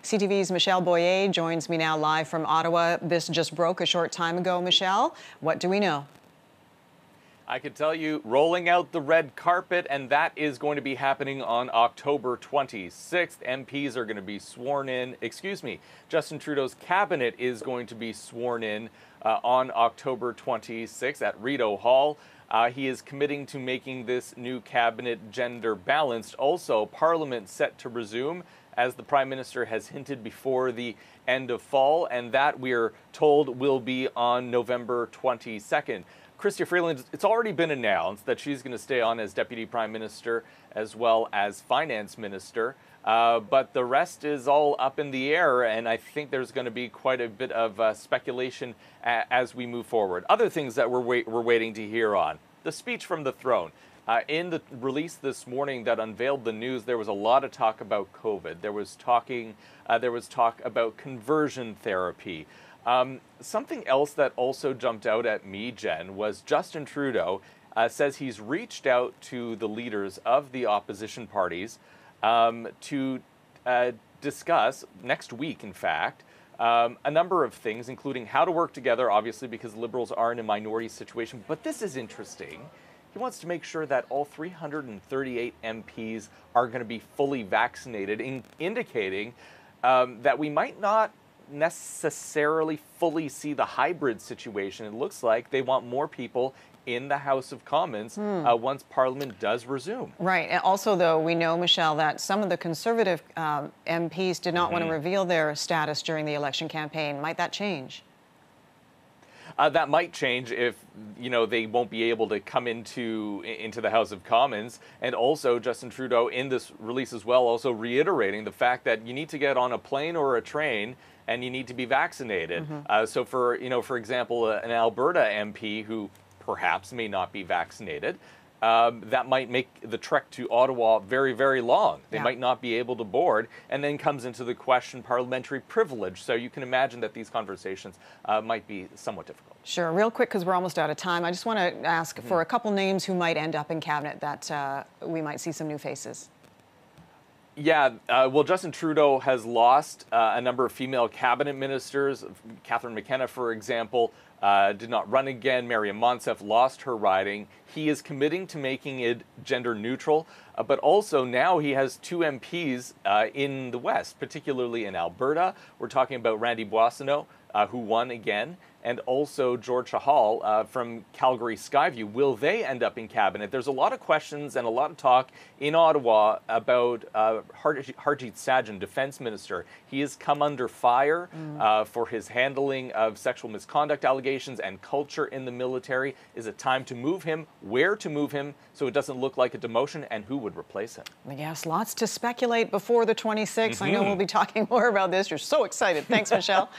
CTV's Michel Boyer joins me now live from Ottawa. This just broke a short time ago. Michel, what do we know? I could tell you, rolling out the red carpet, and that is going to be happening on October 26th. MPs are going to be sworn in. Justin Trudeau's cabinet is going to be sworn in on October 26th at Rideau Hall. He is committing to making this new cabinet gender balanced. Also, Parliament set to resume, as the Prime Minister has hinted, before the end of fall, and that, we are told, will be on November 22nd. Chrystia Freeland, it's already been announced that she's going to stay on as Deputy Prime Minister as well as Finance Minister, but the rest is all up in the air, and I think there's going to be quite a bit of speculation as we move forward. Other things that we're waiting to hear on. The speech from the throne. In the release this morning that unveiled the news, there was a lot of talk about COVID. There was talk about conversion therapy. Something else that also jumped out at me, Jen, was Justin Trudeau says he's reached out to the leaders of the opposition parties to discuss, next week in fact, a number of things, including how to work together, obviously, because Liberals are in a minority situation. But this is interesting. He wants to make sure that all 338 MPs are going to be fully vaccinated, indicating that we might not necessarily fully see the hybrid situation. It looks like they want more people in the House of Commons once Parliament does resume. Right. And also, though, we know, Michel, that some of the Conservative MPs did not want to reveal their status during the election campaign. Might that change? That might change if, they won't be able to come into the House of Commons. And also, Justin Trudeau, in this release as well, also reiterating the fact that you need to get on a plane or a train and you need to be vaccinated. So for example, an Alberta MP who perhaps may not be vaccinated, that might make the trek to Ottawa very, very long. They might not be able to board, and then comes into the question parliamentary privilege. So you can imagine that these conversations might be somewhat difficult. Sure. Real quick, because we're almost out of time, I just want to ask for a couple names who might end up in cabinet that we might see some new faces. Yeah, well, Justin Trudeau has lost a number of female cabinet ministers. Catherine McKenna, for example, did not run again. Mariam Monsef lost her riding. He is committing to making it gender neutral, but also now he has two MPs in the West, particularly in Alberta. We're talking about Randy Boissonnault, who won again, and also George Chahal from Calgary Skyview. Will they end up in cabinet? There's a lot of questions and a lot of talk in Ottawa about Harjit Sajjan, defense minister. He has come under fire for his handling of sexual misconduct allegations and culture in the military. Is it time to move him? Where to move him so it doesn't look like a demotion, and who would replace him? Yes, lots to speculate before the 26th. I know we'll be talking more about this. You're so excited. Thanks, Michel.